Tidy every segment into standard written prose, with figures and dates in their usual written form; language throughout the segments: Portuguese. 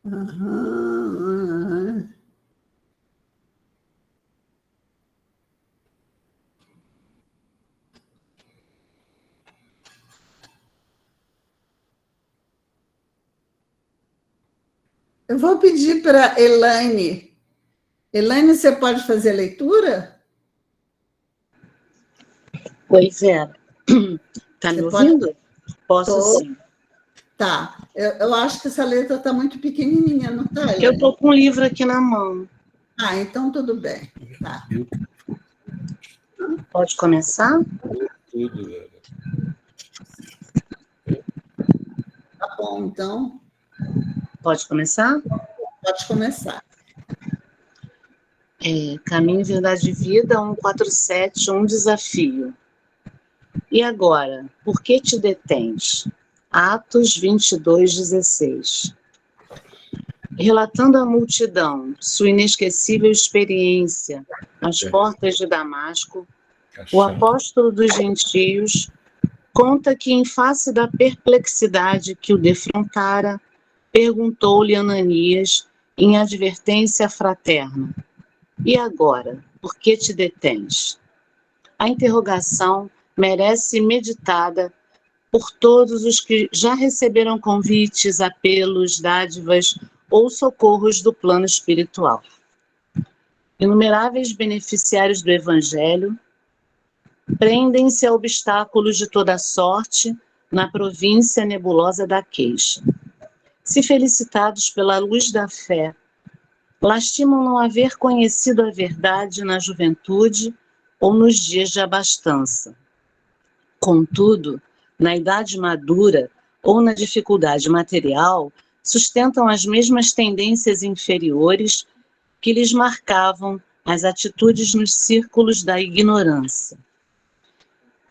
Aham. Eu vou pedir para Elaine. Elaine, você pode fazer a leitura? Pois é. Tá me Você pode? ouvindo? Posso Tô. sim. Tá. Eu acho que essa letra está muito pequenininha, não está, Eu Elaine? estou com o livro aqui na mão. Ah, então tudo bem. Tá. Pode começar? Tudo. Tá bom, então Pode começar? pode começar. Caminho, Verdade e Vida, 147, um desafio. E agora, por que te detens? Atos 22:16. Relatando à multidão sua inesquecível experiência às portas de Damasco, o apóstolo dos gentios conta que, em face da perplexidade que o defrontara, perguntou-lhe Ananias em advertência fraterna: E agora, por que te detens? A interrogação merece meditada por todos os que já receberam convites, apelos, dádivas ou socorros do plano espiritual. Inumeráveis beneficiários do Evangelho prendem-se a obstáculos de toda sorte na província nebulosa da queixa. Se felicitados pela luz da fé, lastimam não haver conhecido a verdade na juventude ou nos dias de abastança. Contudo, na idade madura ou na dificuldade material, sustentam as mesmas tendências inferiores que lhes marcavam as atitudes nos círculos da ignorância.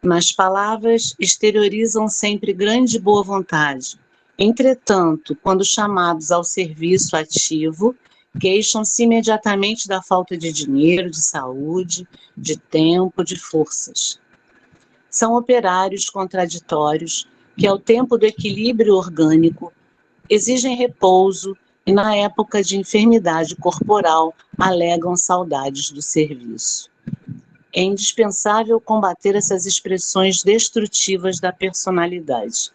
Nas palavras, exteriorizam sempre grande boa vontade. Entretanto, quando chamados ao serviço ativo, queixam-se imediatamente da falta de dinheiro, de saúde, de tempo, de forças. São operários contraditórios que, ao tempo do equilíbrio orgânico, exigem repouso e, na época de enfermidade corporal, alegam saudades do serviço. É indispensável combater essas expressões destrutivas da personalidade.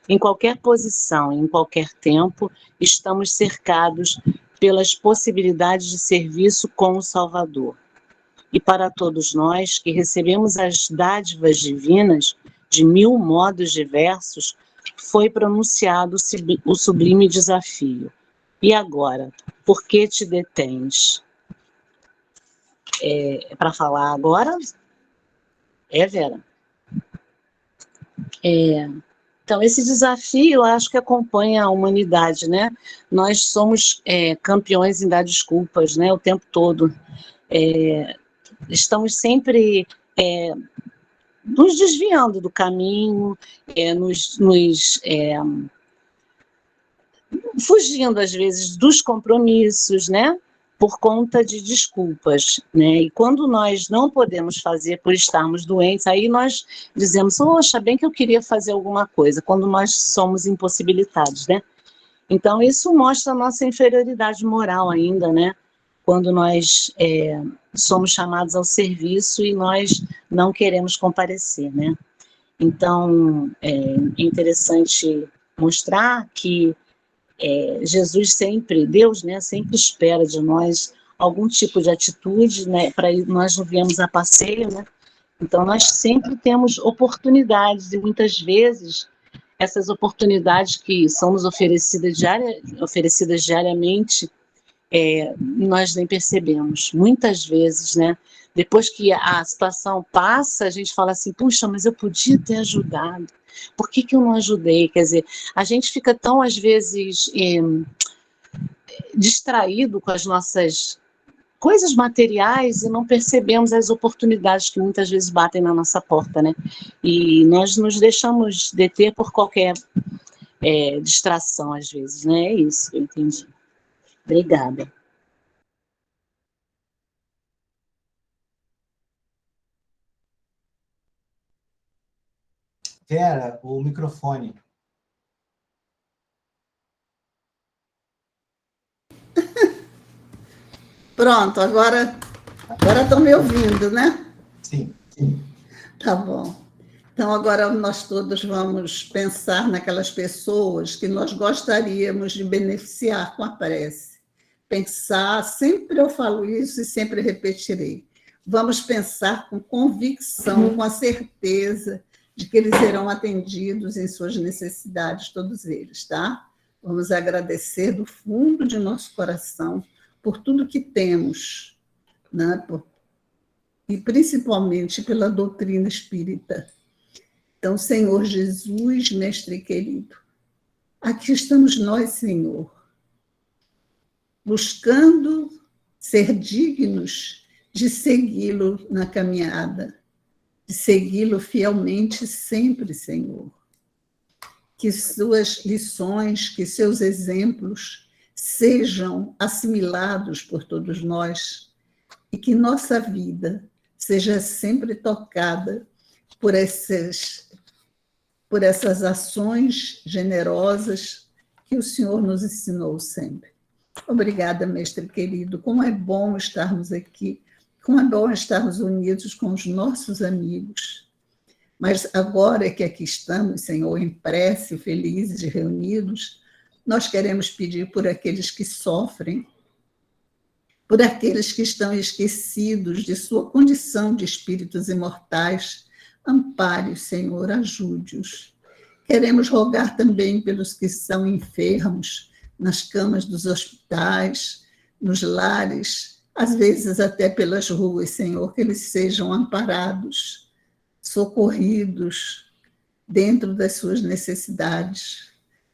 Em qualquer posição, em qualquer tempo, estamos cercados pelas possibilidades de serviço com o Salvador. E para todos nós que recebemos as dádivas divinas de 1000 modos diversos, foi pronunciado o sublime desafio. E agora, por que te detens? Para falar agora? Vera? Então, esse desafio, eu acho que acompanha a humanidade, né? Nós somos campeões em dar desculpas, né? O tempo todo. Estamos sempre nos desviando do caminho, fugindo, às vezes, dos compromissos, né? Por conta de desculpas, né? E quando nós não podemos fazer por estarmos doentes, aí nós dizemos, poxa, bem que eu queria fazer alguma coisa, quando nós somos impossibilitados, né? Então, isso mostra a nossa inferioridade moral ainda, né? Quando nós somos chamados ao serviço e nós não queremos comparecer, né? Então, é interessante mostrar que Jesus sempre, Deus, né, sempre espera de nós algum tipo de atitude, né, para nós não viemos a passeio, né? Então, nós sempre temos oportunidades e muitas vezes essas oportunidades que são nos oferecidas diariamente, nós nem percebemos. Muitas vezes, né? Depois que a situação passa, a gente fala assim, puxa, mas eu podia ter ajudado. Por que eu não ajudei? Quer dizer, a gente fica tão, às vezes, distraído com as nossas coisas materiais e não percebemos as oportunidades que muitas vezes batem na nossa porta, né? E nós nos deixamos deter por qualquer distração, às vezes, né? É isso que eu entendi. Obrigada. Vera, o microfone. Pronto, agora estão me ouvindo, né? Sim. Tá bom. Então, agora nós todos vamos pensar naquelas pessoas que nós gostaríamos de beneficiar com a prece. Pensar, sempre eu falo isso e sempre repetirei. Vamos pensar com convicção, com a certeza de que eles serão atendidos em suas necessidades, todos eles, tá? Vamos agradecer do fundo de nosso coração por tudo que temos, né? E principalmente pela doutrina espírita. Então, Senhor Jesus, Mestre querido, aqui estamos nós, Senhor, buscando ser dignos de segui-lo na caminhada, de segui-lo fielmente sempre, Senhor. Que suas lições, que seus exemplos sejam assimilados por todos nós e que nossa vida seja sempre tocada por essas ações generosas que o Senhor nos ensinou sempre. Obrigada, mestre querido. Como é bom estarmos aqui, como é bom estarmos unidos com os nossos amigos. Mas agora que aqui estamos, Senhor, em prece, felizes e reunidos, nós queremos pedir por aqueles que sofrem, por aqueles que estão esquecidos de sua condição de espíritos imortais. Ampare, Senhor, ajude-os. Queremos rogar também pelos que são enfermos, nas camas dos hospitais, nos lares, às vezes até pelas ruas, Senhor, que eles sejam amparados, socorridos dentro das suas necessidades.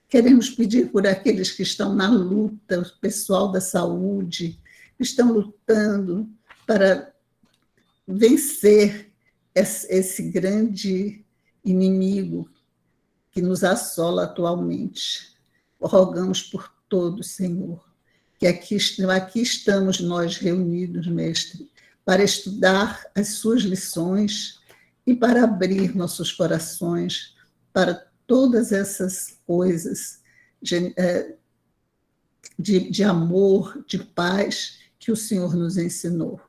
Queremos pedir por aqueles que estão na luta, o pessoal da saúde, que estão lutando para vencer esse grande inimigo que nos assola atualmente. Rogamos por todos, Senhor, que aqui estamos nós reunidos, Mestre, para estudar as suas lições e para abrir nossos corações para todas essas coisas de amor, de paz que o Senhor nos ensinou.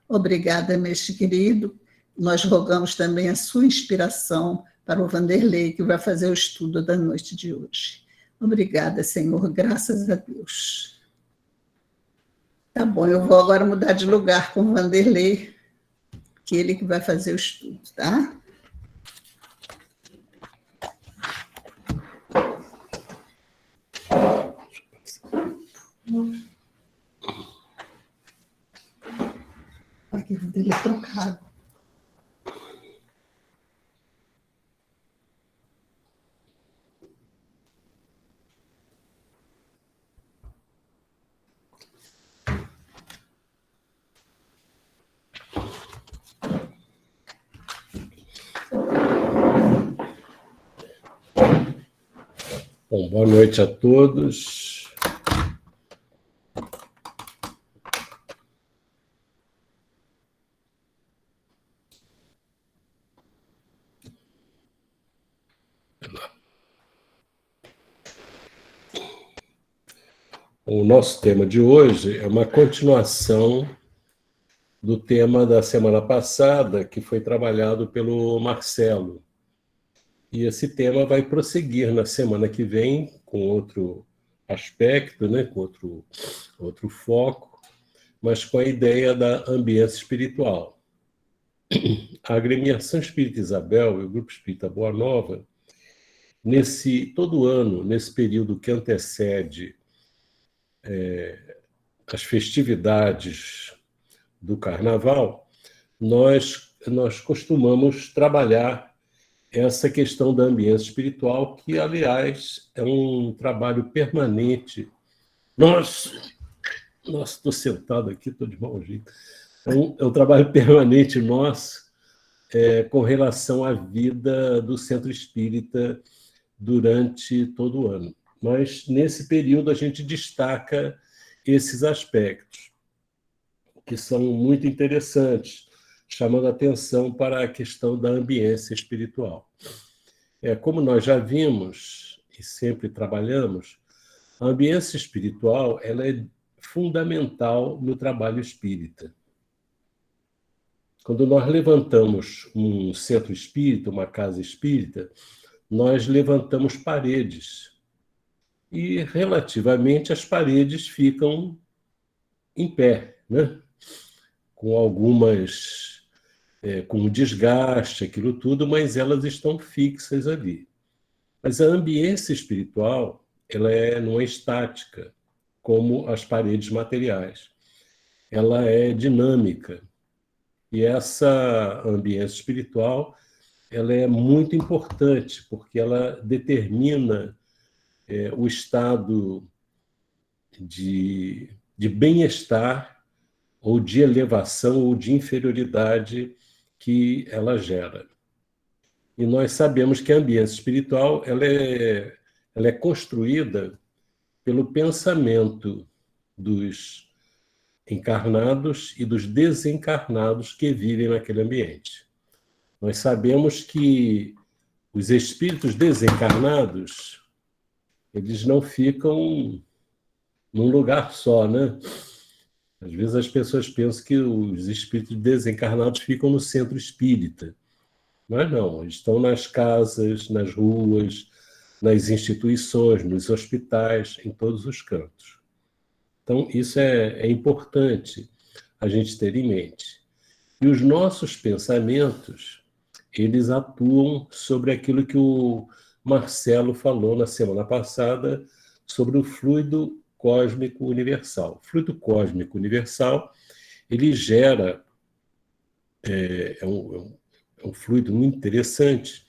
Obrigada, mestre querido. Nós rogamos também a sua inspiração para o Vanderlei, que vai fazer o estudo da noite de hoje. Obrigada, Senhor, graças a Deus. Tá bom, eu vou agora mudar de lugar com o Vanderlei, que ele que vai fazer o estudo, tá? Aqui, o dele é trocado. Bom, boa noite a todos. O nosso tema de hoje é uma continuação do tema da semana passada, que foi trabalhado pelo Marcelo. E esse tema vai prosseguir na semana que vem, com outro aspecto, né, com outro foco, mas com a ideia da ambiência espiritual. A Agremiação Espírita Isabel e o Grupo Espírita Boa Nova, todo ano, nesse período que antecede as festividades do Carnaval, nós costumamos trabalhar essa questão da ambiência espiritual, que, aliás, é um trabalho permanente. Nossa, estou sentado aqui, estou de mau jeito. É um trabalho permanente nosso com relação à vida do Centro Espírita durante todo o ano. Mas, nesse período, a gente destaca esses aspectos, que são muito interessantes, chamando a atenção para a questão da ambiência espiritual. Como nós já vimos e sempre trabalhamos, a ambiência espiritual ela é fundamental no trabalho espírita. Quando nós levantamos um centro espírita, uma casa espírita, nós levantamos paredes. E, relativamente, as paredes ficam em pé, né? Com algumas... com desgaste, aquilo tudo, mas elas estão fixas ali. Mas a ambiência espiritual, ela não é estática, como as paredes materiais. Ela é dinâmica. E essa ambiência espiritual, ela é muito importante, porque ela determina o estado de bem-estar, ou de elevação, ou de inferioridade que ela gera. E nós sabemos que a ambiência espiritual ela é construída pelo pensamento dos encarnados e dos desencarnados que vivem naquele ambiente. Nós sabemos que os espíritos desencarnados, eles não ficam num lugar só, né? Às vezes as pessoas pensam que os espíritos desencarnados ficam no centro espírita. Mas não, eles estão nas casas, nas ruas, nas instituições, nos hospitais, em todos os cantos. Então, isso é importante a gente ter em mente. E os nossos pensamentos, eles atuam sobre aquilo que o Marcelo falou na semana passada, sobre o fluido cósmico universal. O fluido cósmico universal, ele gera... É um fluido muito interessante,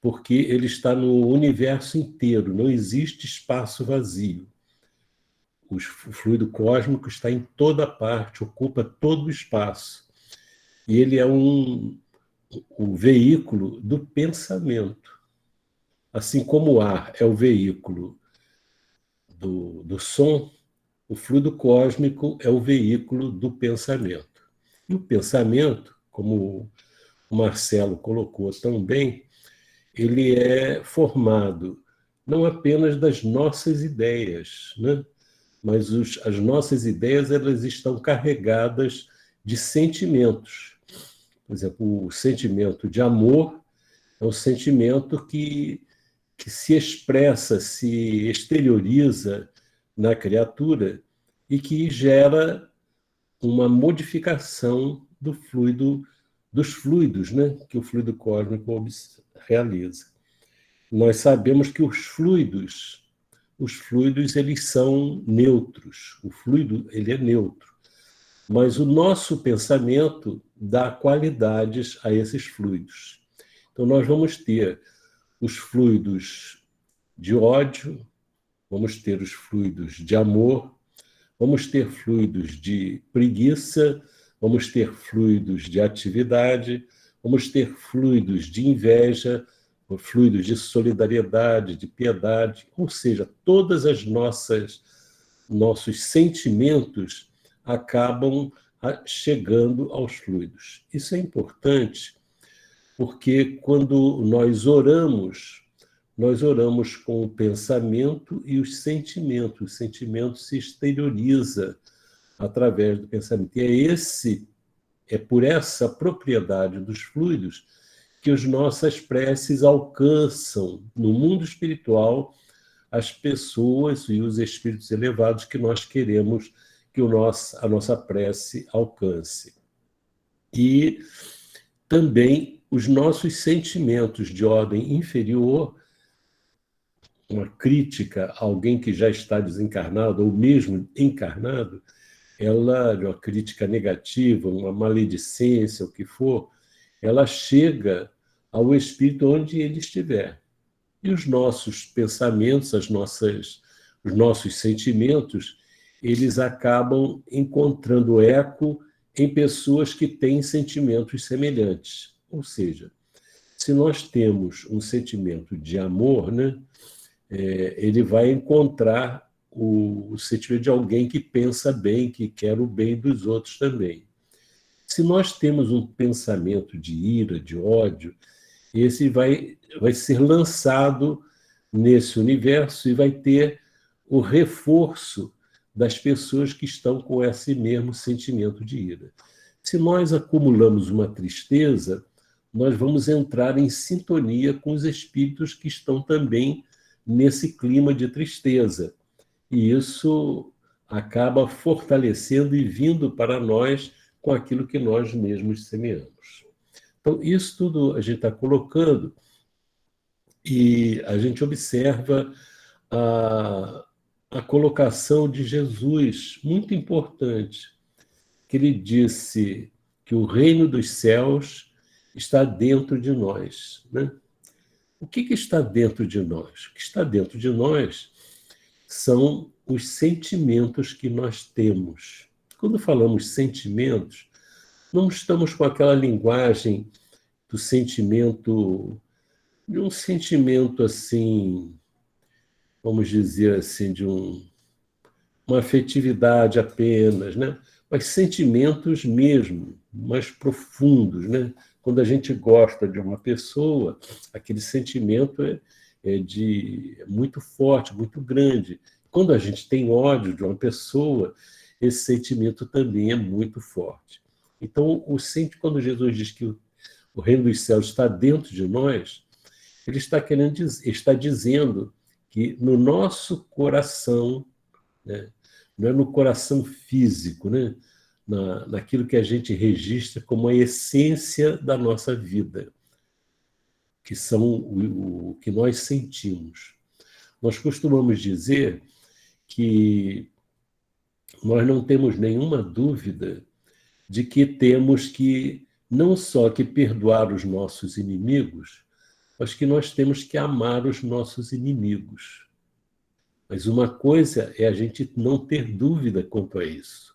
porque ele está no universo inteiro, não existe espaço vazio. O fluido cósmico está em toda parte, ocupa todo o espaço. E ele é o veículo do pensamento. Assim como o ar é o veículo do som, o fluido cósmico é o veículo do pensamento. E o pensamento, como o Marcelo colocou tão bem, ele é formado não apenas das nossas ideias, né? Mas as nossas ideias elas estão carregadas de sentimentos. Por exemplo, o sentimento de amor é um sentimento que se expressa, se exterioriza na criatura e que gera uma modificação dos fluidos, né, que o fluido cósmico realiza. Nós sabemos que os fluidos eles são neutros. O fluido ele é neutro. Mas o nosso pensamento dá qualidades a esses fluidos. Então nós vamos ter os fluidos de ódio, vamos ter os fluidos de amor, vamos ter fluidos de preguiça, vamos ter fluidos de atividade, vamos ter fluidos de inveja, fluidos de solidariedade, de piedade, ou seja, todas as nossos sentimentos acabam chegando aos fluidos. Isso é importante porque quando nós oramos com o pensamento e os sentimentos. O sentimento se exterioriza através do pensamento. E é por essa propriedade dos fluidos que as nossas preces alcançam, no mundo espiritual, as pessoas e os espíritos elevados que nós queremos que a nossa prece alcance. E também os nossos sentimentos de ordem inferior, uma crítica a alguém que já está desencarnado ou mesmo encarnado, ela, uma crítica negativa, uma maledicência, o que for, ela chega ao espírito onde ele estiver. E os nossos pensamentos, os nossos sentimentos, eles acabam encontrando eco em pessoas que têm sentimentos semelhantes. Ou seja, se nós temos um sentimento de amor, né, ele vai encontrar o sentimento de alguém que pensa bem, que quer o bem dos outros também. Se nós temos um pensamento de ira, de ódio, esse vai ser lançado nesse universo e vai ter o reforço das pessoas que estão com esse mesmo sentimento de ira. Se nós acumulamos uma tristeza, nós vamos entrar em sintonia com os espíritos que estão também nesse clima de tristeza. E isso acaba fortalecendo e vindo para nós com aquilo que nós mesmos semeamos. Então, isso tudo a gente está colocando e a gente observa a colocação de Jesus, muito importante, que ele disse que o reino dos céus está dentro de nós, né? O que está dentro de nós? O que está dentro de nós são os sentimentos que nós temos. Quando falamos sentimentos, não estamos com aquela linguagem do sentimento, de um sentimento assim, vamos dizer assim, de uma afetividade apenas, né? Mas sentimentos mesmo, mais profundos, né? Quando a gente gosta de uma pessoa, aquele sentimento é muito forte, muito grande. Quando a gente tem ódio de uma pessoa, esse sentimento também é muito forte. Então, quando Jesus diz que o reino dos céus está dentro de nós, ele está dizendo que no nosso coração, né, não é no coração físico, né, naquilo que a gente registra como a essência da nossa vida, que são o que nós sentimos. Nós costumamos dizer que nós não temos nenhuma dúvida de que temos que, não só que perdoar os nossos inimigos, mas que nós temos que amar os nossos inimigos. Mas uma coisa é a gente não ter dúvida quanto a isso.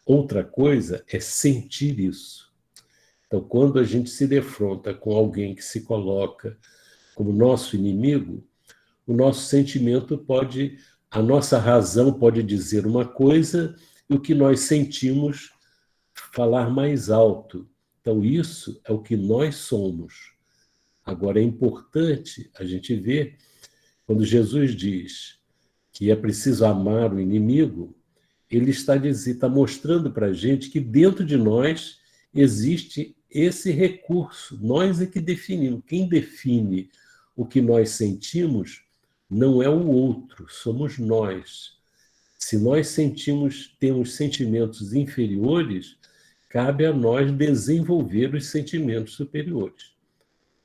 Outra coisa é sentir isso. Então, quando a gente se defronta com alguém que se coloca como nosso inimigo, o nosso sentimento pode, a nossa razão pode dizer uma coisa e o que nós sentimos falar mais alto. Então, isso é o que nós somos. Agora, é importante a gente ver, quando Jesus diz que é preciso amar o inimigo, ele está mostrando para a gente que dentro de nós existe esse recurso. Nós é que definimos. Quem define o que nós sentimos não é o outro, somos nós. Se nós temos sentimentos inferiores, cabe a nós desenvolver os sentimentos superiores.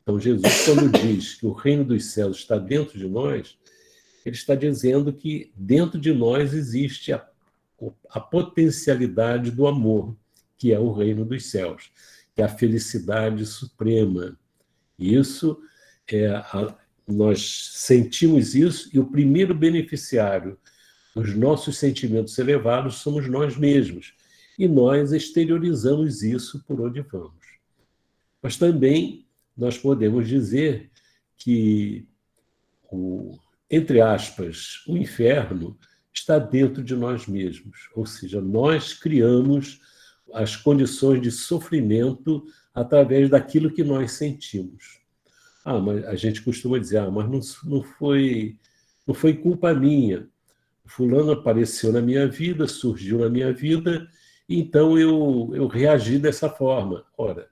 Então, Jesus, quando diz que o reino dos céus está dentro de nós, ele está dizendo que dentro de nós existe a potencialidade do amor, que é o reino dos céus, que é a felicidade suprema. Isso nós sentimos isso, e o primeiro beneficiário dos nossos sentimentos elevados somos nós mesmos, e nós exteriorizamos isso por onde vamos. Mas também nós podemos dizer que entre aspas, o inferno está dentro de nós mesmos, ou seja, nós criamos as condições de sofrimento através daquilo que nós sentimos. Mas a gente costuma dizer, mas não foi culpa minha. Fulano apareceu na minha vida, surgiu na minha vida, então eu reagi dessa forma. Ora,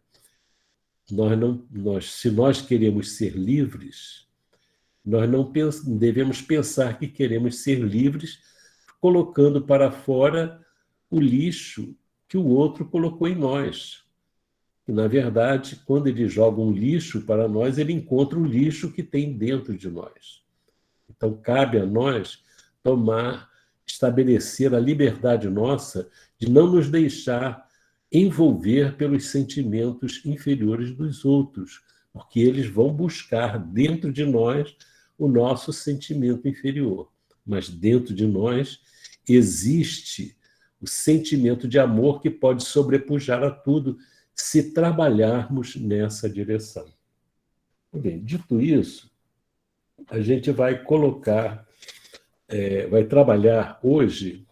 se nós queremos ser livres, nós não devemos pensar que queremos ser livres colocando para fora o lixo que o outro colocou em nós. E, na verdade, quando ele joga um lixo para nós, ele encontra o lixo que tem dentro de nós. Então, cabe a nós estabelecer a liberdade nossa de não nos deixar envolver pelos sentimentos inferiores dos outros, porque eles vão buscar dentro de nós o nosso sentimento inferior. Mas dentro de nós existe o sentimento de amor que pode sobrepujar a tudo se trabalharmos nessa direção. Bem, dito isso, a gente vai vai trabalhar hoje,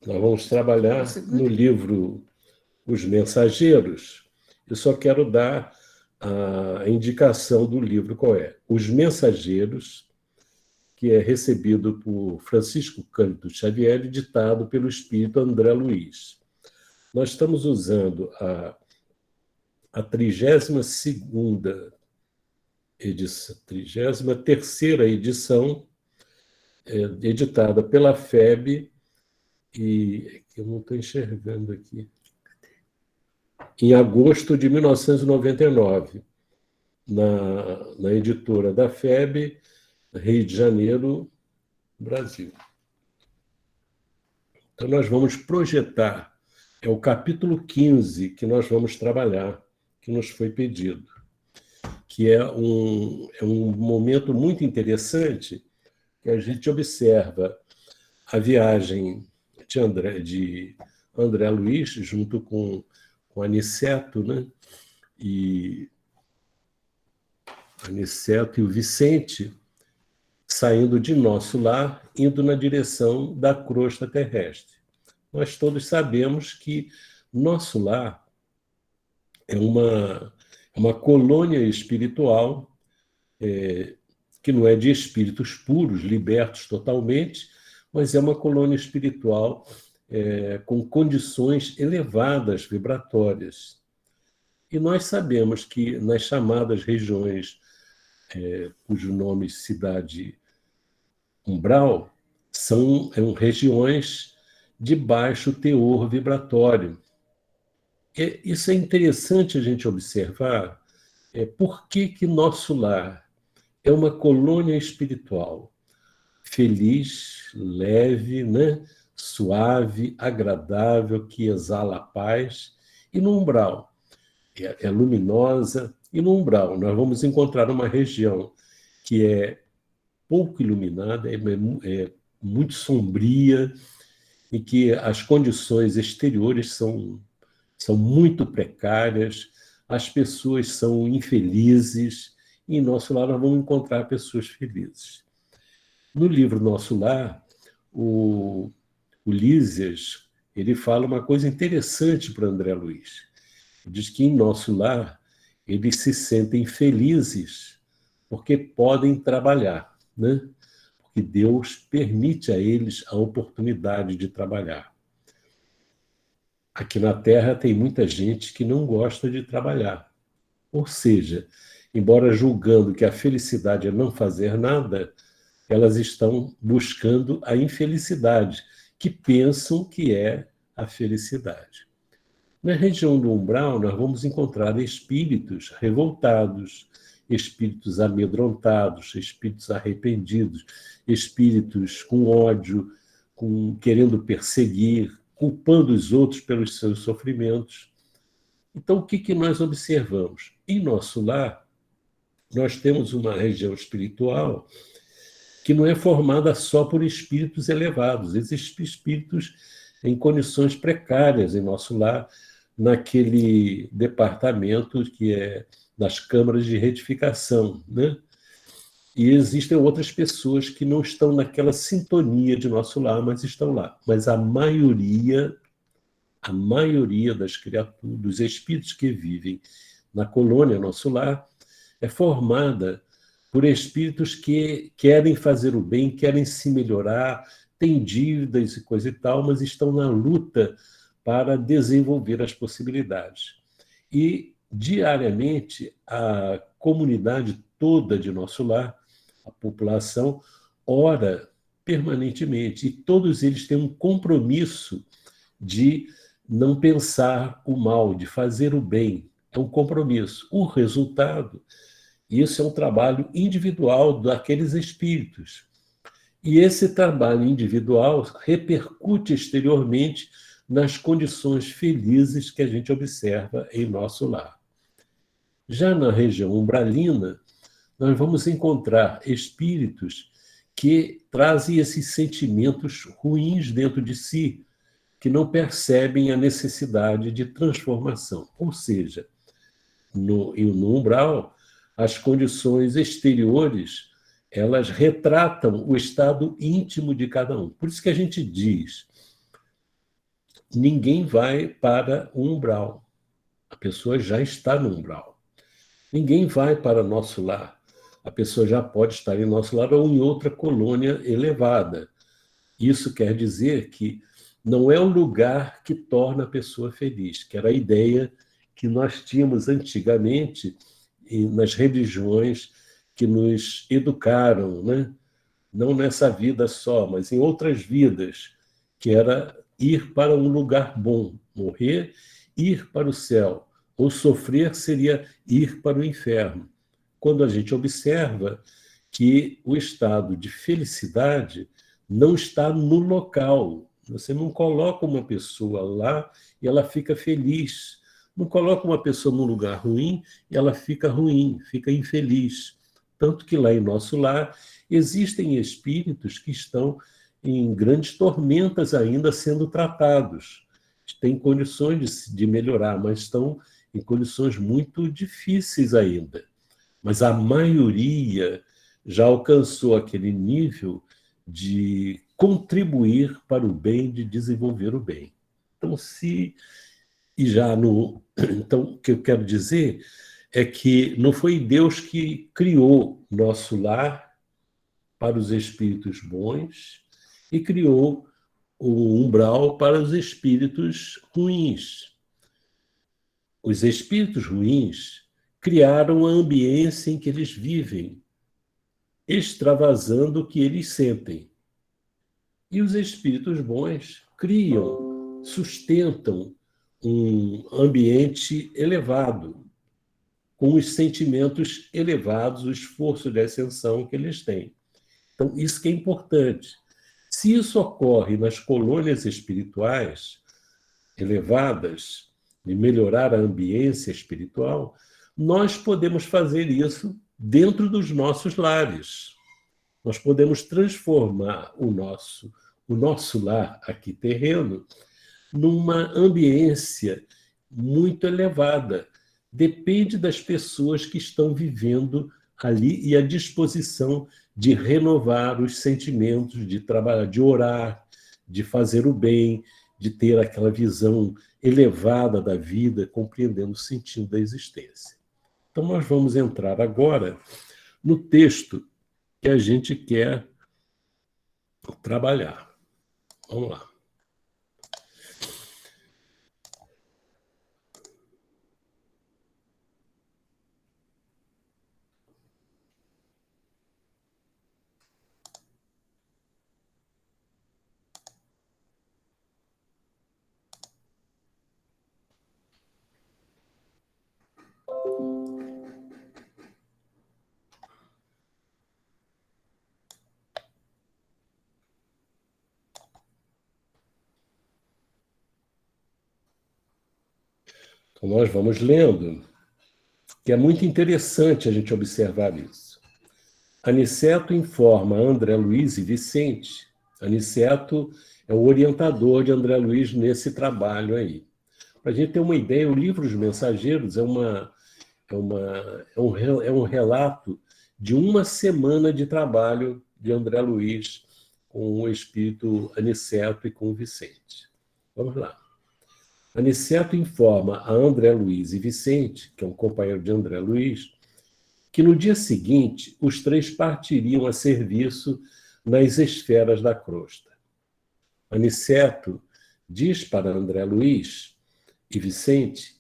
nós vamos trabalhar no livro Os Mensageiros. Eu só quero dar a indicação do livro qual é. Os Mensageiros, que é recebido por Francisco Cândido Xavier e ditado pelo espírito André Luiz. Nós estamos usando a 32ª edição, 33ª edição, editada pela FEB, e eu não estou enxergando aqui, em agosto de 1999, na editora da FEB, Rio de Janeiro, Brasil. Então, nós vamos projetar, é o capítulo 15 que nós vamos trabalhar, que nos foi pedido, que é um momento muito interessante, que a gente observa a viagem de André Luiz, junto com Aniceto, né? E Aniceto e o Vicente, saindo de nosso lar, indo na direção da crosta terrestre. Nós todos sabemos que nosso lar é uma colônia espiritual, que não é de espíritos puros, libertos totalmente, mas é uma colônia espiritual com condições elevadas vibratórias. E nós sabemos que nas chamadas regiões, cujo nome cidade umbral, são regiões de baixo teor vibratório. Isso é interessante a gente observar, por que nosso lar é uma colônia espiritual feliz, leve, né? Suave, agradável, que exala a paz, e no umbral é luminosa, e no umbral nós vamos encontrar uma região que é pouco iluminada, é muito sombria, e que as condições exteriores são muito precárias, as pessoas são infelizes, e em nosso lar nós vamos encontrar pessoas felizes. No livro Nosso Lar, o Lísias, ele fala uma coisa interessante para André Luiz. Ele diz que em nosso lar eles se sentem felizes porque podem trabalhar, né? Porque Deus permite a eles a oportunidade de trabalhar. Aqui na Terra tem muita gente que não gosta de trabalhar. Ou seja, embora julgando que a felicidade é não fazer nada, elas estão buscando a infelicidade, que pensam que é a felicidade. Na região do umbral, nós vamos encontrar espíritos revoltados, espíritos amedrontados, espíritos arrependidos, espíritos com ódio, querendo perseguir, culpando os outros pelos seus sofrimentos. Então, o que nós observamos? Em nosso lar, nós temos uma região espiritual que não é formada só por espíritos elevados. Existem espíritos em condições precárias em nosso lar, naquele departamento que é das câmaras de retificação, né? E existem outras pessoas que não estão naquela sintonia de nosso lar, mas estão lá. Mas a maioria das criaturas, dos espíritos que vivem na colônia Nosso Lar, é formada por espíritos que querem fazer o bem, querem se melhorar, têm dívidas e coisa e tal, mas estão na luta para desenvolver as possibilidades. E, diariamente, a comunidade toda de nosso lar, a população, ora permanentemente, e todos eles têm um compromisso de não pensar o mal, de fazer o bem. É um compromisso. O resultado, isso é um trabalho individual daqueles espíritos. E esse trabalho individual repercute exteriormente nas condições felizes que a gente observa em nosso lar. Já na região umbralina, nós vamos encontrar espíritos que trazem esses sentimentos ruins dentro de si, que não percebem a necessidade de transformação. Ou seja, no umbral, as condições exteriores, elas retratam o estado íntimo de cada um. Por isso que a gente diz, ninguém vai para o umbral. A pessoa já está no umbral. Ninguém vai para nosso lar. a pessoa já pode estar em nosso lar ou em outra colônia elevada. Isso quer dizer que não é o lugar que torna a pessoa feliz, que era a ideia que nós tínhamos antigamente nas religiões que nos educaram, né? Não nessa vida só, mas em outras vidas, que era ir para um lugar bom, morrer, ir para o céu, ou sofrer seria ir para o inferno. Quando a gente observa que o estado de felicidade não está no local, você não coloca uma pessoa lá e ela fica feliz. Não coloca uma pessoa num lugar ruim e ela fica ruim, fica infeliz. Tanto que lá em nosso lar existem espíritos que estão em grandes tormentas ainda sendo tratados. Têm condições de melhorar, mas estão em condições muito difíceis ainda. Mas a maioria já alcançou aquele nível de contribuir para o bem, de desenvolver o bem. Então, então, o que eu quero dizer é que não foi Deus que criou nosso lar para os espíritos bons e criou o umbral para os espíritos ruins. Os espíritos ruins criaram a ambiência em que eles vivem, extravasando o que eles sentem. E os espíritos bons criam, sustentam um ambiente elevado, com os sentimentos elevados, o esforço de ascensão que eles têm. Então, isso que é importante. Se isso ocorre nas colônias espirituais elevadas, de melhorar a ambiência espiritual, nós podemos fazer isso dentro dos nossos lares. Nós podemos transformar o nosso lar aqui terreno numa ambiência muito elevada. Depende das pessoas que estão vivendo ali e a disposição de renovar os sentimentos, de trabalhar, de orar, de fazer o bem, de ter aquela visão elevada da vida, compreendendo o sentido da existência. Então, nós vamos entrar agora no texto que a gente quer trabalhar. Vamos lá. Então, nós vamos lendo, que é muito interessante a gente observar isso. Aniceto informa André Luiz e Vicente. Aniceto é o orientador de André Luiz nesse trabalho aí. Para a gente ter uma ideia, o livro Os Mensageiros é um relato de uma semana de trabalho de André Luiz com o espírito Aniceto e com o Vicente. Vamos lá. Aniceto informa a André Luiz e Vicente, que é um companheiro de André Luiz, que no dia seguinte os três partiriam a serviço nas esferas da crosta. Aniceto diz para André Luiz e Vicente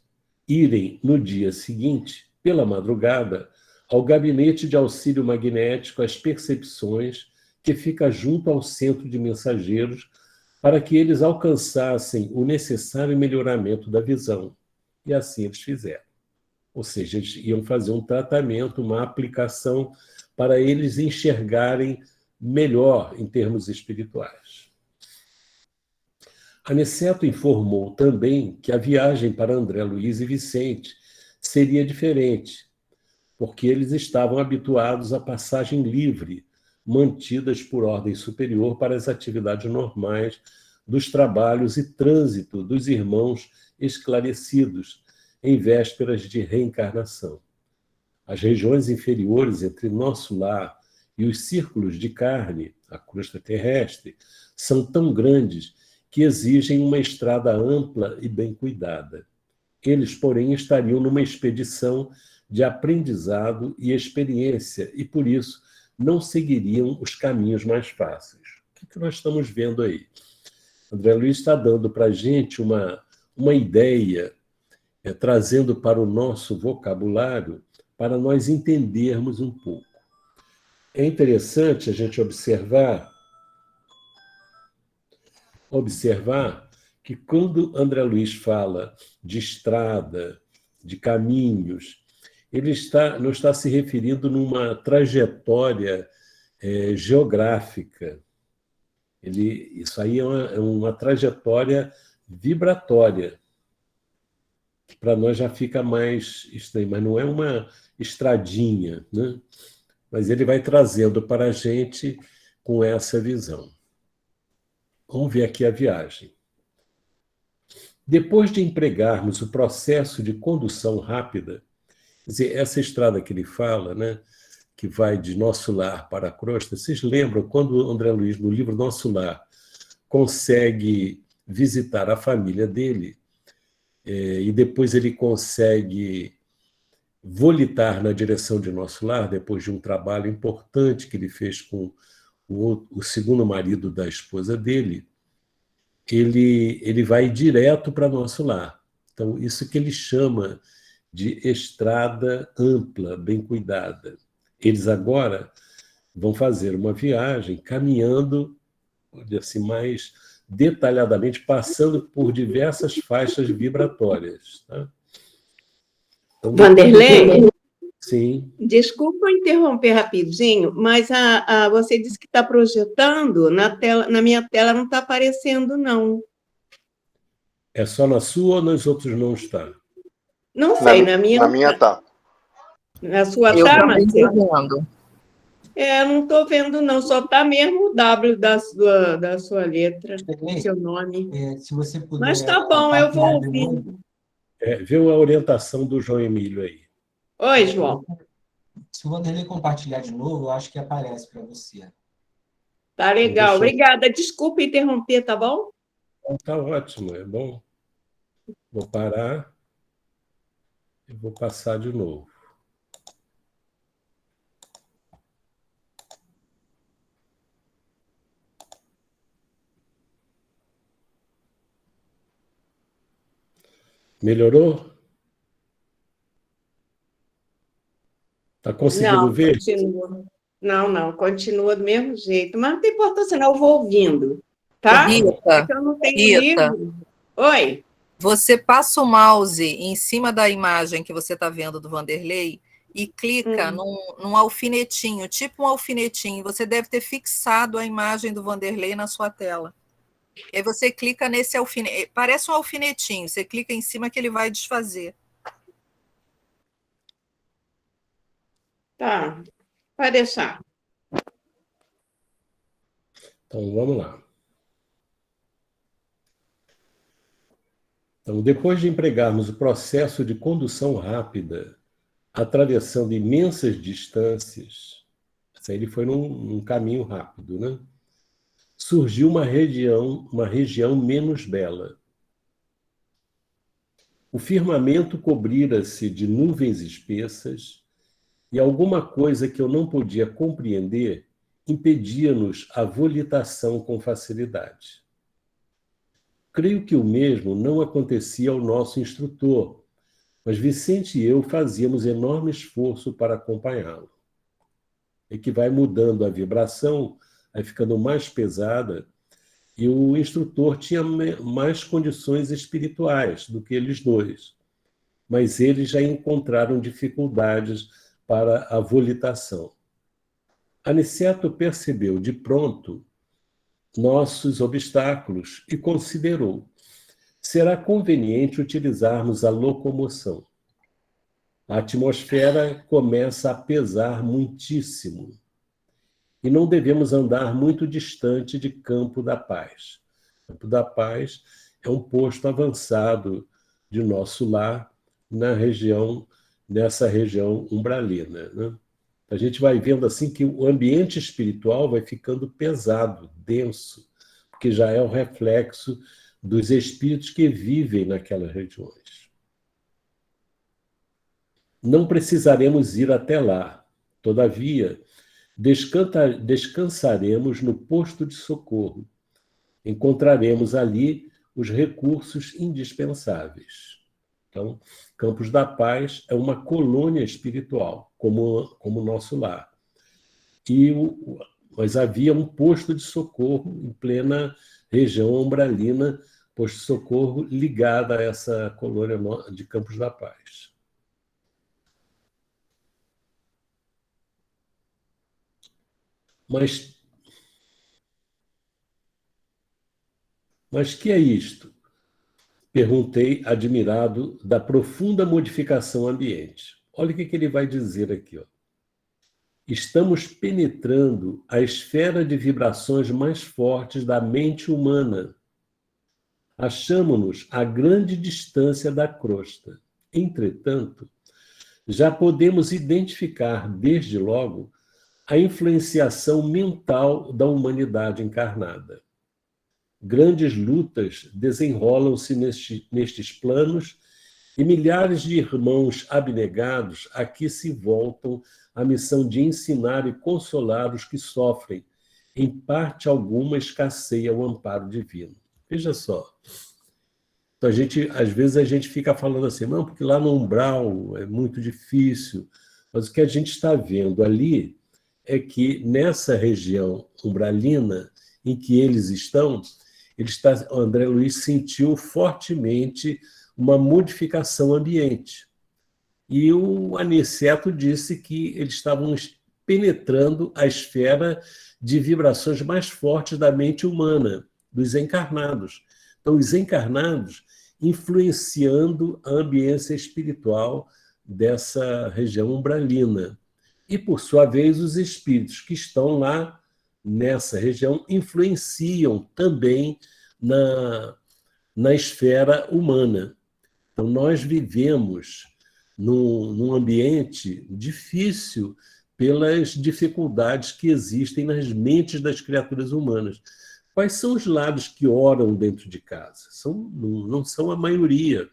irem no dia seguinte, pela madrugada, ao gabinete de auxílio magnético às percepções que fica junto ao centro de mensageiros para que eles alcançassem o necessário melhoramento da visão. E assim eles fizeram. Ou seja, eles iam fazer um tratamento, uma aplicação para eles enxergarem melhor em termos espirituais. Aniceto informou também que a viagem para André Luiz e Vicente seria diferente, porque eles estavam habituados à passagem livre, mantidas por ordem superior para as atividades normais dos trabalhos e trânsito dos irmãos esclarecidos em vésperas de reencarnação. As regiões inferiores entre nosso lar e os círculos de carne, a crosta terrestre, são tão grandes que exigem uma estrada ampla e bem cuidada. Eles, porém, estariam numa expedição de aprendizado e experiência, e por isso não seguiriam os caminhos mais fáceis. O que nós estamos vendo aí? André Luiz está dando para a gente uma ideia, trazendo para o nosso vocabulário, para nós entendermos um pouco. É interessante a gente observar que quando André Luiz fala de estrada, de caminhos, ele não está se referindo numa trajetória geográfica. Isso aí é uma trajetória vibratória, que para nós já fica mais estranho, mas não é uma estradinha, né? Mas ele vai trazendo para a gente com essa visão. Vamos ver aqui a viagem. Depois de empregarmos o processo de condução rápida, quer dizer, essa estrada que ele fala, né, que vai de Nosso Lar para a Crosta, vocês lembram quando o André Luiz, no livro Nosso Lar, consegue visitar a família dele, e depois ele consegue volitar na direção de Nosso Lar, depois de um trabalho importante que ele fez com o segundo marido da esposa dele, ele vai direto para Nosso Lar. Então, isso que ele chama de estrada ampla, bem cuidada. Eles agora vão fazer uma viagem caminhando assim, mais detalhadamente, passando por diversas faixas vibratórias. Tá? Então, Vanderlei, sim. desculpa interromper rapidinho, mas você disse que está projetando na tela, na minha tela não está aparecendo, não. É só na sua ou nos outros não está? Não sei, na minha tá. Na sua Eu tá, também estou Marcelo? vendo. Não estou vendo, não. Só está mesmo o W da sua letra, do seu nome. Se você puder... Mas tá bom, eu vou ouvir. Viu a orientação do João Emílio aí? Oi, João. Se o Vanderlei compartilhar de novo, eu acho que aparece para você. Tá legal, obrigada. Desculpa interromper, tá bom? Tá ótimo, é bom. Vou parar e vou passar de novo. Melhorou? Está conseguindo ver? Continua. Não, continua do mesmo jeito. Mas não tem importância, não, eu vou ouvindo. Tá? Rita, Eu não tenho Rita, livro. Oi? você passa o mouse em cima da imagem que você está vendo do Vanderlei e clica num alfinetinho, tipo um alfinetinho. Você deve ter fixado a imagem do Vanderlei na sua tela. E aí você clica nesse alfinete, parece um alfinetinho, você clica em cima que ele vai desfazer. Tá, vai deixar. Então, vamos lá. Então, depois de empregarmos o processo de condução rápida, atravessando imensas distâncias, ele foi num caminho rápido, né? Surgiu uma região menos bela. O firmamento cobrira-se de nuvens espessas e alguma coisa que eu não podia compreender impedia-nos a volitação com facilidade. Creio que o mesmo não acontecia ao nosso instrutor, mas Vicente e eu fazíamos enorme esforço para acompanhá-lo. É que vai mudando a vibração, vai ficando mais pesada, e o instrutor tinha mais condições espirituais do que eles dois, mas eles já encontraram dificuldades para a volitação. Aniceto percebeu de pronto nossos obstáculos e considerou: será conveniente utilizarmos a locomoção. A atmosfera começa a pesar muitíssimo e não devemos andar muito distante de Campo da Paz. Campo da Paz é um posto avançado de Nosso Lar nessa região umbralina, né? A gente vai vendo assim que o ambiente espiritual vai ficando pesado, denso, porque já é o reflexo dos espíritos que vivem naquelas regiões. Não precisaremos ir até lá. Todavia, descansaremos no posto de socorro. Encontraremos ali os recursos indispensáveis. Então, Campos da Paz é uma colônia espiritual, como o nosso lar. Mas havia um posto de socorro em plena região umbralina, posto de socorro ligado a essa colônia de Campos da Paz. Mas que é isto? Perguntei, admirado da profunda modificação ambiente. Olha o que ele vai dizer aqui. Ó. Estamos penetrando a esfera de vibrações mais fortes da mente humana. Achamo-nos a grande distância da crosta. Entretanto, já podemos identificar, desde logo, a influenciação mental da humanidade encarnada. Grandes lutas desenrolam-se nestes planos e milhares de irmãos abnegados aqui se voltam à missão de ensinar e consolar os que sofrem. Em parte alguma escasseia o amparo divino. Veja só. Então, às vezes a gente fica falando assim, não, porque lá no umbral é muito difícil. Mas o que a gente está vendo ali é que nessa região umbralina em que eles estão, o André Luiz sentiu fortemente uma modificação ambiente. E o Aniceto disse que eles estavam penetrando a esfera de vibrações mais fortes da mente humana, dos encarnados. Então, os encarnados influenciando a ambiência espiritual dessa região umbralina. E, por sua vez, os espíritos que estão lá nessa região influenciam também na esfera humana. Então, nós vivemos num ambiente difícil pelas dificuldades que existem nas mentes das criaturas humanas. Quais são os lados que oram dentro de casa? Não são a maioria.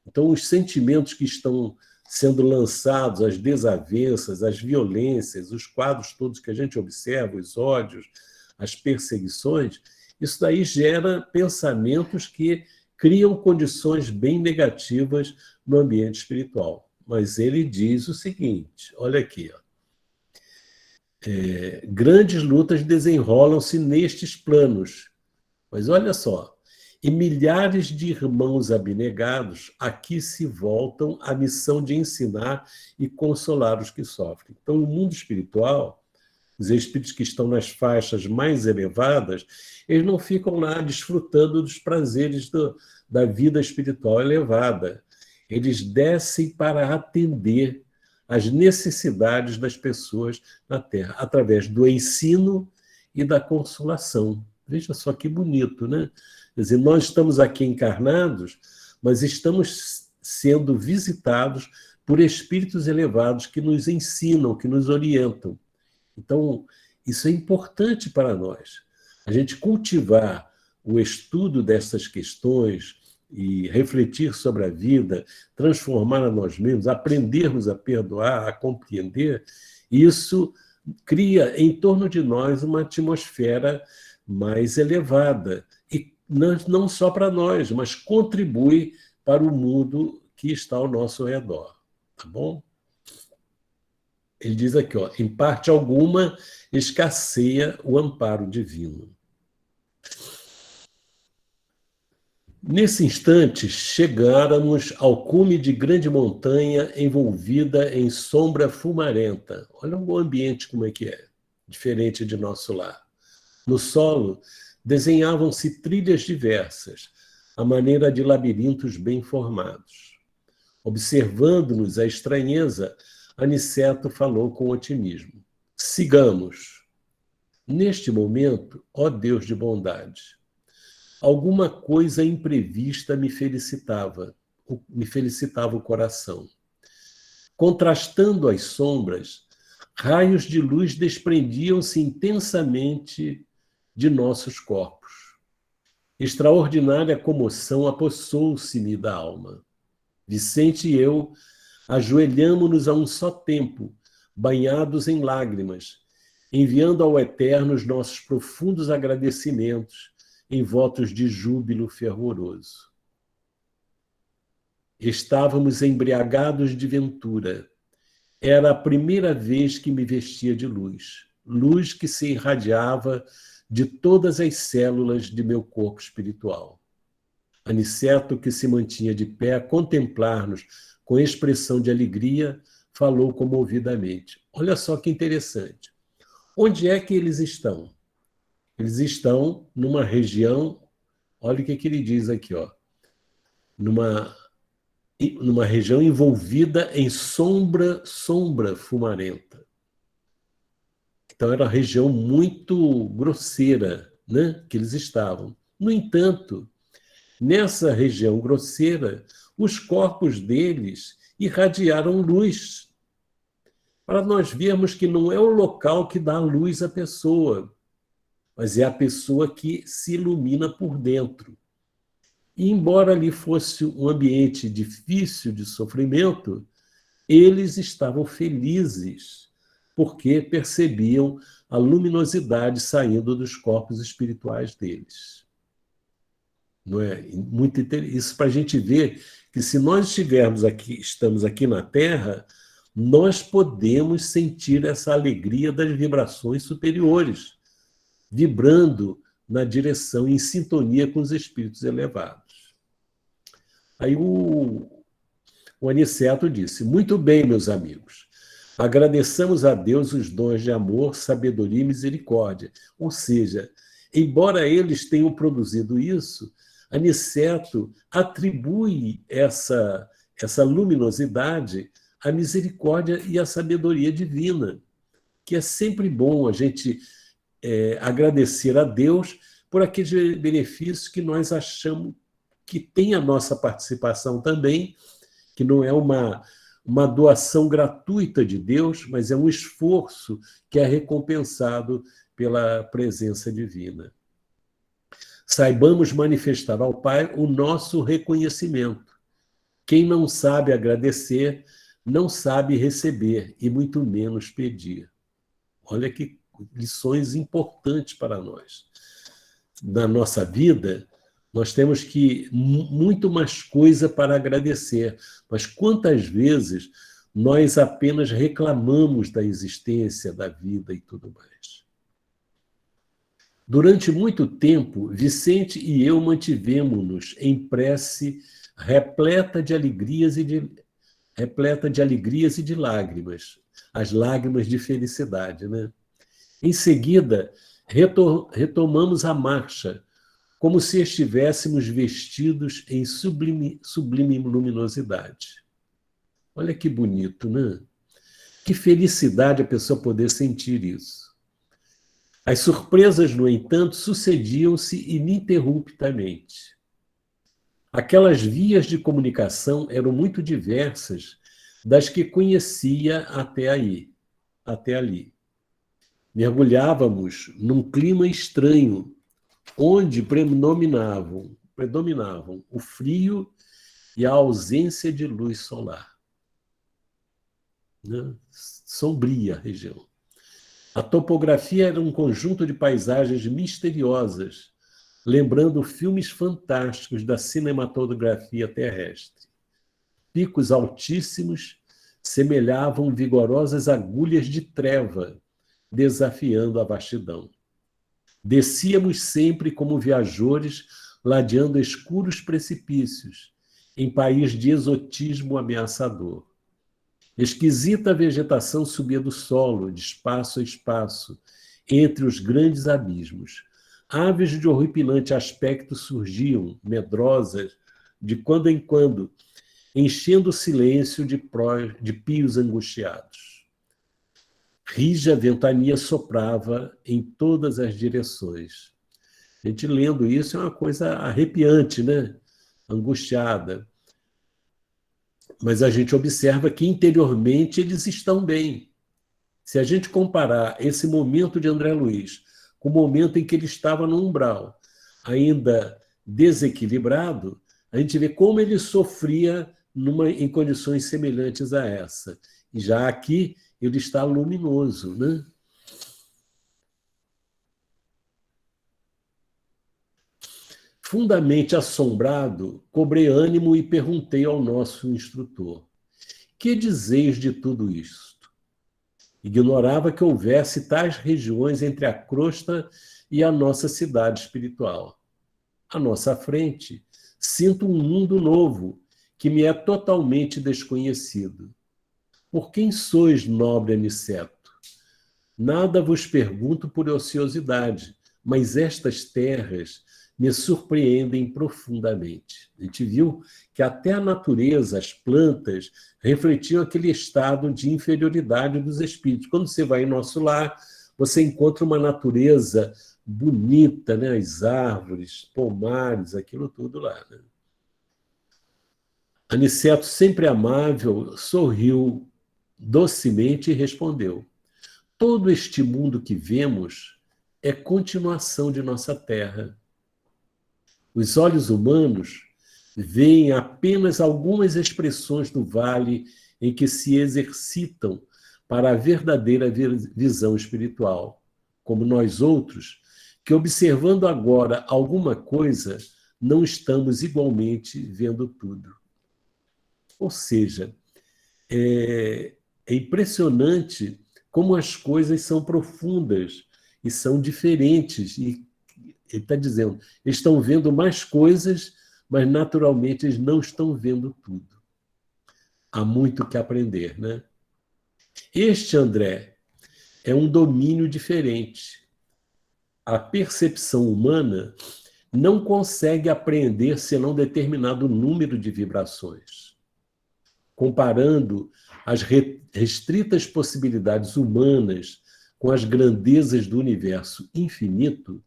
Então, os sentimentos que estão sendo lançados, as desavenças, as violências, os quadros todos que a gente observa, os ódios, as perseguições, isso daí gera pensamentos que criam condições bem negativas no ambiente espiritual. Mas ele diz o seguinte, olha aqui, ó. Grandes lutas desenrolam-se nestes planos. Mas olha só, e milhares de irmãos abnegados aqui se voltam à missão de ensinar e consolar os que sofrem. Então, no mundo espiritual, os espíritos que estão nas faixas mais elevadas, eles não ficam lá desfrutando dos prazeres da vida espiritual elevada. Eles descem para atender as necessidades das pessoas na Terra, através do ensino e da consolação. Veja só que bonito, né? Quer dizer, nós estamos aqui encarnados, mas estamos sendo visitados por espíritos elevados que nos ensinam, que nos orientam. Então, isso é importante para nós. A gente cultivar o estudo dessas questões e refletir sobre a vida, transformar a nós mesmos, aprendermos a perdoar, a compreender, isso cria em torno de nós uma atmosfera mais elevada. E não só para nós, mas contribui para o mundo que está ao nosso redor. Tá bom? Ele diz aqui, ó, em parte alguma escasseia o amparo divino. Nesse instante, chegáramos ao cume de grande montanha envolvida em sombra fumarenta. Olha o ambiente como é que é, diferente de nosso lar. No solo, desenhavam-se trilhas diversas, à maneira de labirintos bem formados. Observando-nos a estranheza, Aniceto falou com otimismo. Sigamos. Neste momento, ó Deus de bondade, alguma coisa imprevista me felicitava o coração. Contrastando as sombras, raios de luz desprendiam-se intensamente de nossos corpos. Extraordinária comoção apossou-se-me da alma. Vicente e eu ajoelhamo-nos a um só tempo, banhados em lágrimas, enviando ao Eterno os nossos profundos agradecimentos em votos de júbilo fervoroso. Estávamos embriagados de ventura. Era a primeira vez que me vestia de luz, luz que se irradiava de todas as células de meu corpo espiritual. Aniceto, que se mantinha de pé a contemplar-nos com expressão de alegria, falou comovidamente. Olha só que interessante. Onde é que eles estão? Eles estão numa região, olha o que ele diz aqui, ó, numa região envolvida em sombra fumarenta. Então era uma região muito grosseira, né, que eles estavam. No entanto, nessa região grosseira, os corpos deles irradiaram luz, para nós vermos que não é o local que dá luz à pessoa, mas é a pessoa que se ilumina por dentro. E embora ali fosse um ambiente difícil de sofrimento, eles estavam felizes, porque percebiam a luminosidade saindo dos corpos espirituais deles. Não é? Muito interessante. Isso para a gente ver que se nós estamos aqui na Terra, nós podemos sentir essa alegria das vibrações superiores, vibrando na direção, em sintonia com os espíritos elevados. Aí o Aniceto disse: muito bem, meus amigos, agradeçamos a Deus os dons de amor, sabedoria e misericórdia. Ou seja, embora eles tenham produzido isso, Aniceto atribui essa luminosidade à misericórdia e à sabedoria divina, que é sempre bom a gente agradecer a Deus por aqueles benefícios que nós achamos que tem a nossa participação também, que não é uma doação gratuita de Deus, mas é um esforço que é recompensado pela presença divina. Saibamos manifestar ao Pai o nosso reconhecimento. Quem não sabe agradecer, não sabe receber, e muito menos pedir. Olha que lições importantes para nós. Na nossa vida, nós temos muito mais coisa para agradecer, mas quantas vezes nós apenas reclamamos da existência, da vida e tudo mais. Durante muito tempo, Vicente e eu mantivemos-nos em prece repleta de alegrias e de lágrimas, as lágrimas de felicidade, né? Em seguida, retomamos a marcha, como se estivéssemos vestidos em sublime luminosidade. Olha que bonito, né? Que felicidade a pessoa poder sentir isso. As surpresas, no entanto, sucediam-se ininterruptamente. Aquelas vias de comunicação eram muito diversas das que conhecia até ali. Mergulhávamos num clima estranho, onde predominavam o frio e a ausência de luz solar. Né? Sombria a região. A topografia era um conjunto de paisagens misteriosas, lembrando filmes fantásticos da cinematografia terrestre. Picos altíssimos semelhavam vigorosas agulhas de treva, desafiando a vastidão. Descíamos sempre como viajores, ladeando escuros precipícios, em país de exotismo ameaçador. Esquisita vegetação subia do solo, de espaço a espaço, entre os grandes abismos. Aves de horripilante aspecto surgiam, medrosas, de quando em quando, enchendo o silêncio de pios angustiados. Rija ventania soprava em todas as direções. A gente lendo isso é uma coisa arrepiante, né? Angustiada. Mas a gente observa que interiormente eles estão bem. Se a gente comparar esse momento de André Luiz com o momento em que ele estava no umbral, ainda desequilibrado, a gente vê como ele sofria em condições semelhantes a essa. E já aqui ele está luminoso, né? Fundamente assombrado, cobrei ânimo e perguntei ao nosso instrutor: que dizeis de tudo isto? Ignorava que houvesse tais regiões entre a crosta e a nossa cidade espiritual. À nossa frente, sinto um mundo novo, que me é totalmente desconhecido. Por quem sois, nobre Aniceto? Nada vos pergunto por ociosidade, mas estas terras me surpreendem profundamente. A gente viu que até a natureza, as plantas, refletiam aquele estado de inferioridade dos espíritos. Quando você vai em nosso lar, você encontra uma natureza bonita, né? As árvores, pomares, aquilo tudo lá, né? Aniceto, sempre amável, sorriu docemente e respondeu: todo este mundo que vemos é continuação de nossa terra. Os olhos humanos veem apenas algumas expressões do vale em que se exercitam para a verdadeira visão espiritual, como nós outros, que observando agora alguma coisa, não estamos igualmente vendo tudo. Ou seja, é impressionante como as coisas são profundas e são diferentes. E ele está dizendo, eles estão vendo mais coisas, mas naturalmente eles não estão vendo tudo. Há muito que aprender, né? Este, André, é um domínio diferente. A percepção humana não consegue apreender senão determinado número de vibrações. Comparando as restritas possibilidades humanas com as grandezas do universo infinito,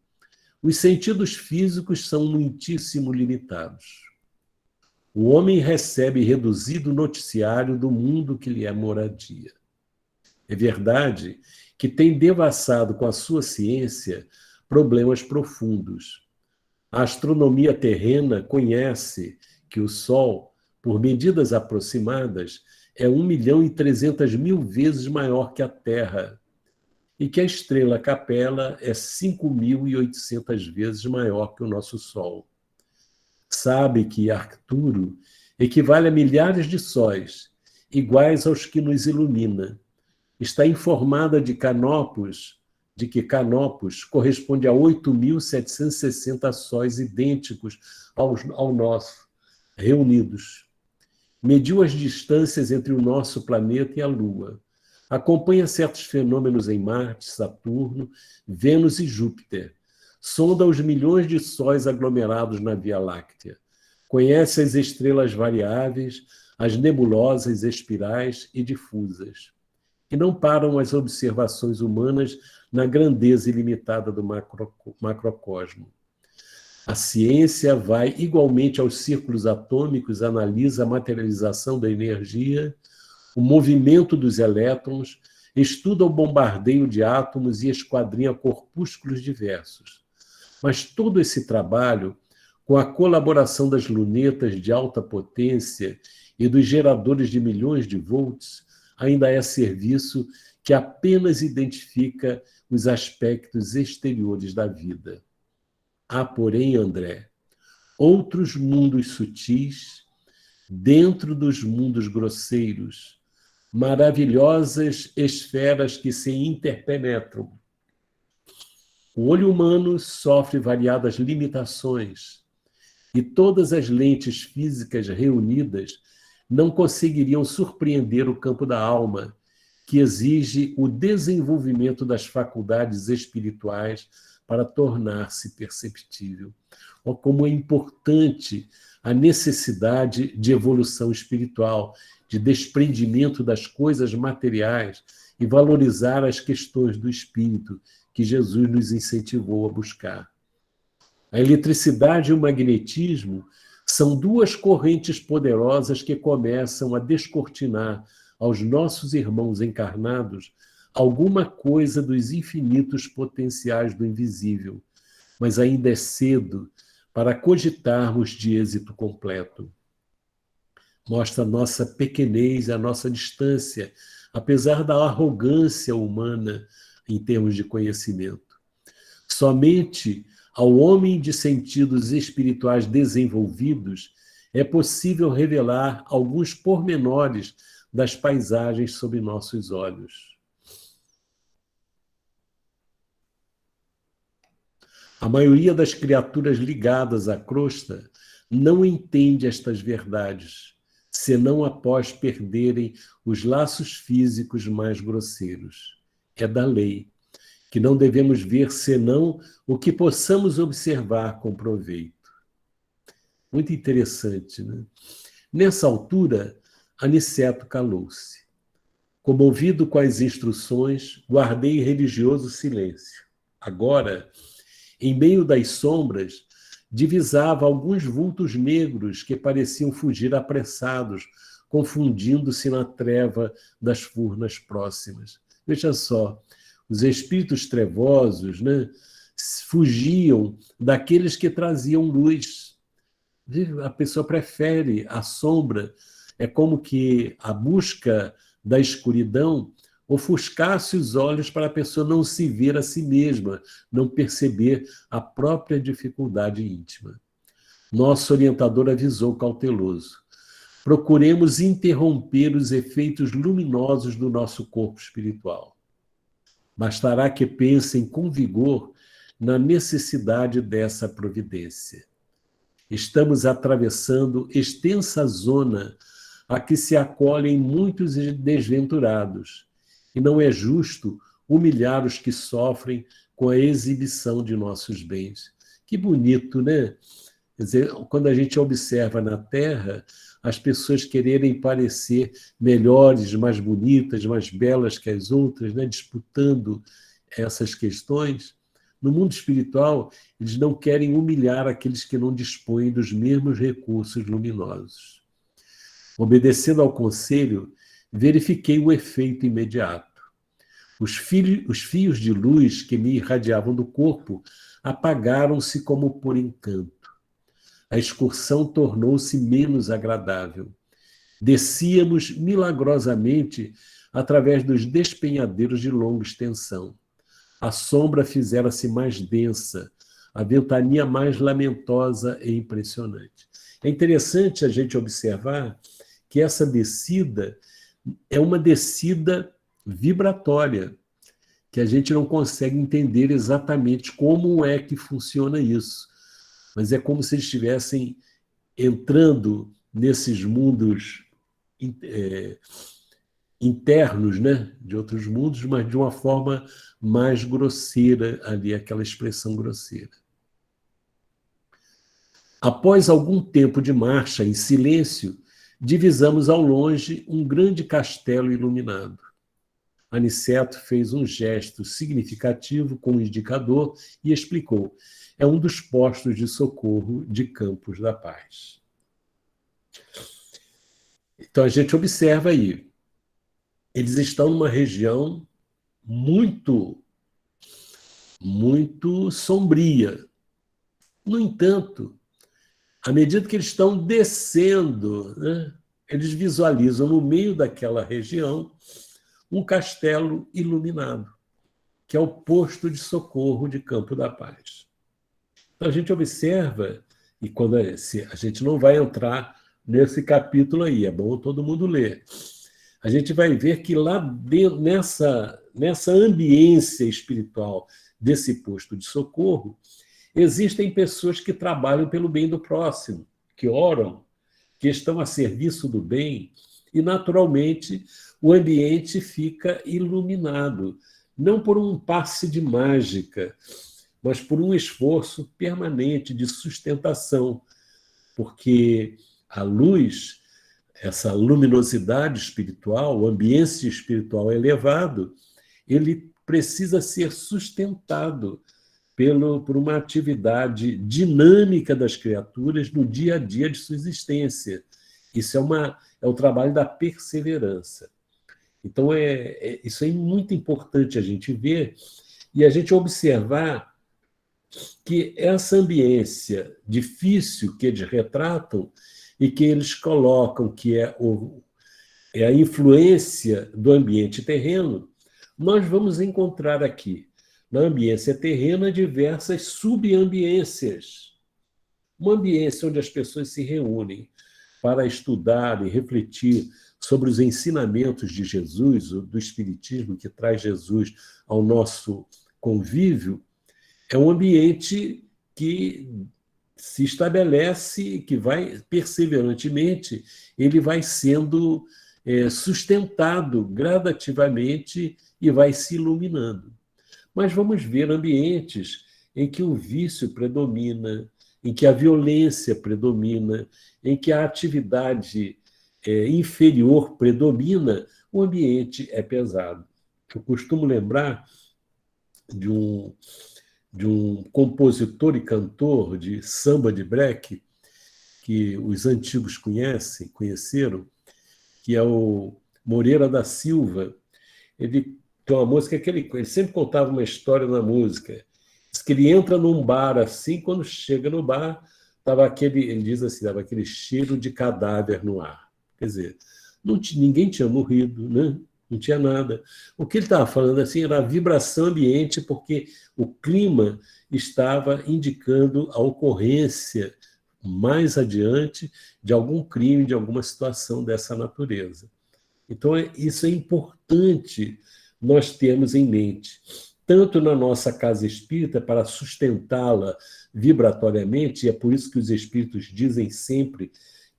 os sentidos físicos são muitíssimo limitados. O homem recebe reduzido noticiário do mundo que lhe é moradia. É verdade que tem devassado com a sua ciência problemas profundos. A astronomia terrena conhece que o Sol, por medidas aproximadas, é 1.300.000 vezes maior que a Terra, e que a estrela Capela é 5.800 vezes maior que o nosso Sol. Sabe que Arcturo equivale a milhares de sóis, iguais aos que nos ilumina. Está informada de que Canopus corresponde a 8.760 sóis idênticos ao nosso, reunidos. Mediu as distâncias entre o nosso planeta e a Lua. Acompanha certos fenômenos em Marte, Saturno, Vênus e Júpiter. Sonda os milhões de sóis aglomerados na Via Láctea. Conhece as estrelas variáveis, as nebulosas, espirais e difusas. E não param as observações humanas na grandeza ilimitada do macrocosmo. A ciência vai igualmente aos círculos atômicos, analisa a materialização da energia, o movimento dos elétrons, estuda o bombardeio de átomos e esquadrinha corpúsculos diversos. Mas todo esse trabalho, com a colaboração das lunetas de alta potência e dos geradores de milhões de volts, ainda é serviço que apenas identifica os aspectos exteriores da vida. Há, porém, André, outros mundos sutis, dentro dos mundos grosseiros, maravilhosas esferas que se interpenetram. O olho humano sofre variadas limitações e todas as lentes físicas reunidas não conseguiriam surpreender o campo da alma, que exige o desenvolvimento das faculdades espirituais para tornar-se perceptível. Ou como é importante a necessidade de evolução espiritual, de desprendimento das coisas materiais e valorizar as questões do espírito que Jesus nos incentivou a buscar. A eletricidade e o magnetismo são duas correntes poderosas que começam a descortinar aos nossos irmãos encarnados alguma coisa dos infinitos potenciais do invisível, mas ainda é cedo para cogitarmos de êxito completo. mostra a nossa pequenez, a nossa distância, apesar da arrogância humana em termos de conhecimento. Somente ao homem de sentidos espirituais desenvolvidos é possível revelar alguns pormenores das paisagens sob nossos olhos. A maioria das criaturas ligadas à crosta não entende estas verdades, senão após perderem os laços físicos mais grosseiros. É da lei, que não devemos ver senão o que possamos observar com proveito. Muito interessante, né? Nessa altura, Aniceto calou-se. Comovido com as instruções, guardei religioso silêncio. Agora, em meio das sombras, divisava alguns vultos negros que pareciam fugir apressados, confundindo-se na treva das furnas próximas. Veja só, os espíritos trevosos, né, fugiam daqueles que traziam luz. A pessoa prefere a sombra. É como que a busca da escuridão ofuscasse os olhos para a pessoa não se ver a si mesma, não perceber a própria dificuldade íntima. Nosso orientador avisou cauteloso: procuremos interromper os efeitos luminosos do nosso corpo espiritual. Bastará que pensem com vigor na necessidade dessa providência. Estamos atravessando extensa zona a que se acolhem muitos desventurados, e não é justo humilhar os que sofrem com a exibição de nossos bens. Que bonito, né? Quer dizer, quando a gente observa na Terra as pessoas quererem parecer melhores, mais bonitas, mais belas que as outras, né? Disputando essas questões, no mundo espiritual, eles não querem humilhar aqueles que não dispõem dos mesmos recursos luminosos. Obedecendo ao conselho, verifiquei o efeito imediato. Os fios de luz que me irradiavam do corpo apagaram-se como por encanto. A excursão tornou-se menos agradável. Descíamos milagrosamente através dos despenhadeiros de longa extensão. A sombra fizera-se mais densa, a ventania mais lamentosa e impressionante. É interessante a gente observar que essa descida é uma descida vibratória, que a gente não consegue entender exatamente como é que funciona isso. Mas é como se eles estivessem entrando nesses mundos internos, né, de outros mundos, mas de uma forma mais grosseira, ali, aquela expressão grosseira. Após algum tempo de marcha em silêncio, divisamos ao longe um grande castelo iluminado. Aniceto fez um gesto significativo com o indicador e explicou: é um dos postos de socorro de Campos da Paz. Então a gente observa aí, eles estão numa região muito sombria. No entanto, à medida que eles estão descendo, né, eles visualizam no meio daquela região um castelo iluminado, que é o posto de socorro de Campo da Paz. Então a gente observa, e quando a gente não vai entrar nesse capítulo aí, é bom todo mundo ler. A gente vai ver que lá dentro, nessa ambiência espiritual desse posto de socorro, existem pessoas que trabalham pelo bem do próximo, que oram, que estão a serviço do bem, e, naturalmente, o ambiente fica iluminado, não por um passe de mágica, mas por um esforço permanente de sustentação, porque a luz, essa luminosidade espiritual, o ambiente espiritual elevado, ele precisa ser sustentado por uma atividade dinâmica das criaturas no dia a dia de sua existência. Isso é o trabalho da perseverança. Então, isso é muito importante a gente ver e a gente observar que essa ambiência difícil que eles retratam e que eles colocam que é a influência do ambiente terreno, nós vamos encontrar aqui, na ambiência terrena, diversas subambiências. Uma ambiência onde as pessoas se reúnem para estudar e refletir sobre os ensinamentos de Jesus, do Espiritismo que traz Jesus ao nosso convívio, é um ambiente que se estabelece, que vai perseverantemente, ele vai sendo sustentado gradativamente e vai se iluminando. Mas vamos ver ambientes em que o vício predomina, em que a violência predomina, em que a atividade inferior predomina, o ambiente é pesado. Eu costumo lembrar de um compositor e cantor de samba de break, que os antigos conheceram, que é o Moreira da Silva. Ele tem uma música que ele sempre contava uma história na música. Diz que ele entra num bar assim, quando chega no bar, ele diz assim, estava aquele cheiro de cadáver no ar. Quer dizer, ninguém tinha morrido, né? Não tinha nada. O que ele estava falando assim era a vibração ambiente, porque o clima estava indicando a ocorrência mais adiante de algum crime, de alguma situação dessa natureza. Então, isso é importante nós termos em mente, tanto na nossa casa espírita, para sustentá-la vibratoriamente, e é por isso que os espíritos dizem sempre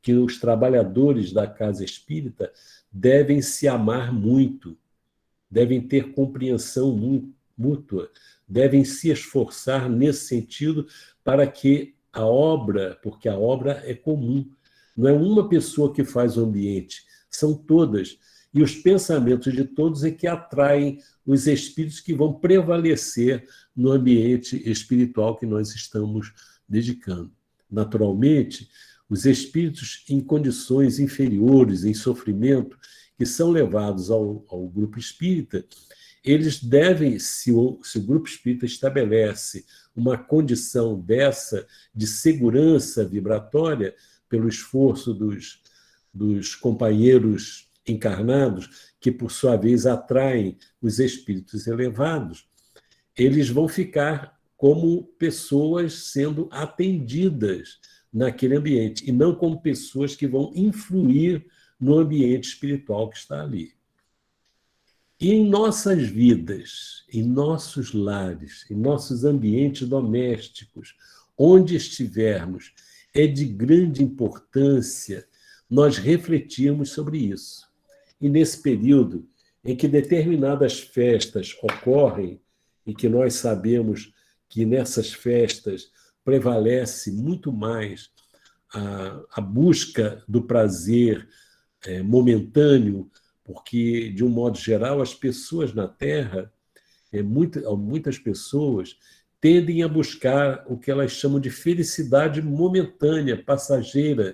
que os trabalhadores da casa espírita devem se amar muito, devem ter compreensão mútua, devem se esforçar nesse sentido para que a obra, porque a obra é comum, não é uma pessoa que faz o ambiente, são todas. E os pensamentos de todos é que atraem os espíritos que vão prevalecer no ambiente espiritual que nós estamos dedicando. Naturalmente, os espíritos em condições inferiores, em sofrimento, que são levados ao grupo espírita, eles devem, se o grupo espírita estabelece uma condição dessa de segurança vibratória, pelo esforço dos companheiros encarnados, que por sua vez atraem os espíritos elevados, eles vão ficar como pessoas sendo atendidas naquele ambiente, e não como pessoas que vão influir no ambiente espiritual que está ali. E em nossas vidas, em nossos lares, em nossos ambientes domésticos, onde estivermos, é de grande importância nós refletirmos sobre isso. E nesse período em que determinadas festas ocorrem, e que nós sabemos que nessas festas prevalece muito mais a busca do prazer momentâneo, porque, de um modo geral, as pessoas na Terra, muitas pessoas, tendem a buscar o que elas chamam de felicidade momentânea, passageira,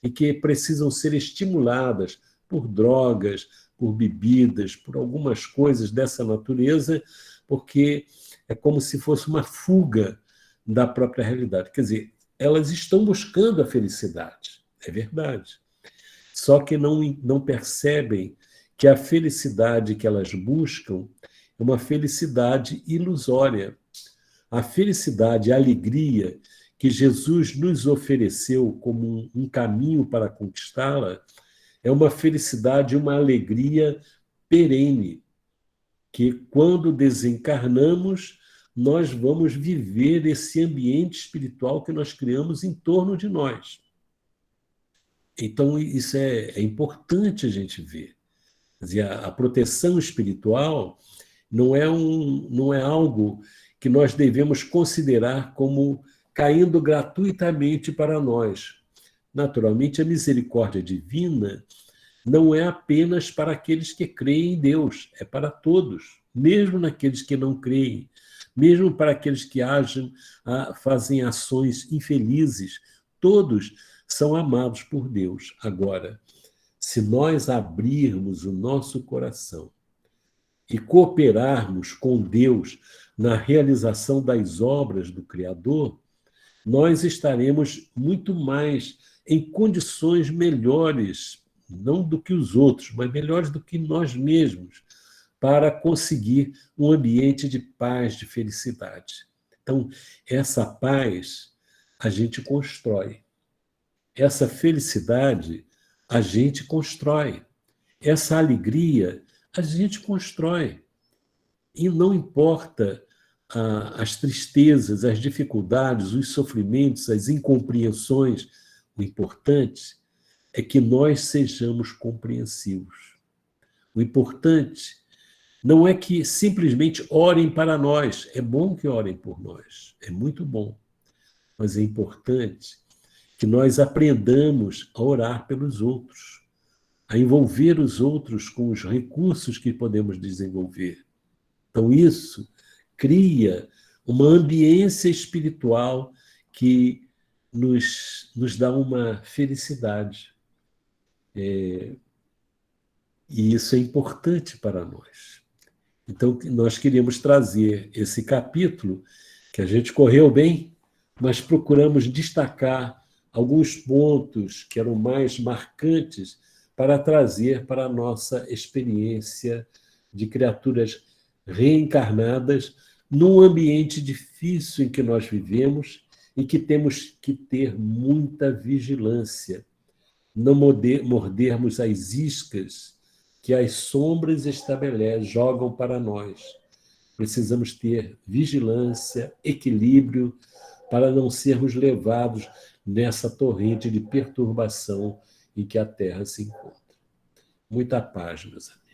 e que precisam ser estimuladas por drogas, por bebidas, por algumas coisas dessa natureza, porque é como se fosse uma fuga da própria realidade. Quer dizer, elas estão buscando a felicidade, é verdade. Só que não percebem que a felicidade que elas buscam é uma felicidade ilusória. A felicidade, a alegria que Jesus nos ofereceu como um caminho para conquistá-la é uma felicidade, uma alegria perene, que quando desencarnamos, nós vamos viver esse ambiente espiritual que nós criamos em torno de nós. Então, isso é importante a gente ver. Quer dizer, a proteção espiritual não é algo que nós devemos considerar como caindo gratuitamente para nós. Naturalmente, a misericórdia divina não é apenas para aqueles que creem em Deus, é para todos, mesmo naqueles que não creem, mesmo para aqueles que fazem ações infelizes, todos são amados por Deus. Agora, se nós abrirmos o nosso coração e cooperarmos com Deus na realização das obras do Criador, nós estaremos muito mais em condições melhores, não do que os outros, mas melhores do que nós mesmos, para conseguir um ambiente de paz, de felicidade. Então, essa paz a gente constrói. Essa felicidade a gente constrói. Essa alegria a gente constrói. E não importa as tristezas, as dificuldades, os sofrimentos, as incompreensões, o importante é que nós sejamos compreensivos. O importante não é que simplesmente orem para nós. É bom que orem por nós, é muito bom. Mas é importante que nós aprendamos a orar pelos outros, a envolver os outros com os recursos que podemos desenvolver. Então, isso cria uma ambiência espiritual que nos dá uma felicidade. E isso é importante para nós. Então, nós queríamos trazer esse capítulo, que a gente correu bem, mas procuramos destacar alguns pontos que eram mais marcantes para trazer para a nossa experiência de criaturas reencarnadas num ambiente difícil em que nós vivemos e que temos que ter muita vigilância, não mordermos as iscas que as sombras jogam para nós. Precisamos ter vigilância, equilíbrio, para não sermos levados nessa torrente de perturbação em que a Terra se encontra. Muita paz, meus amigos.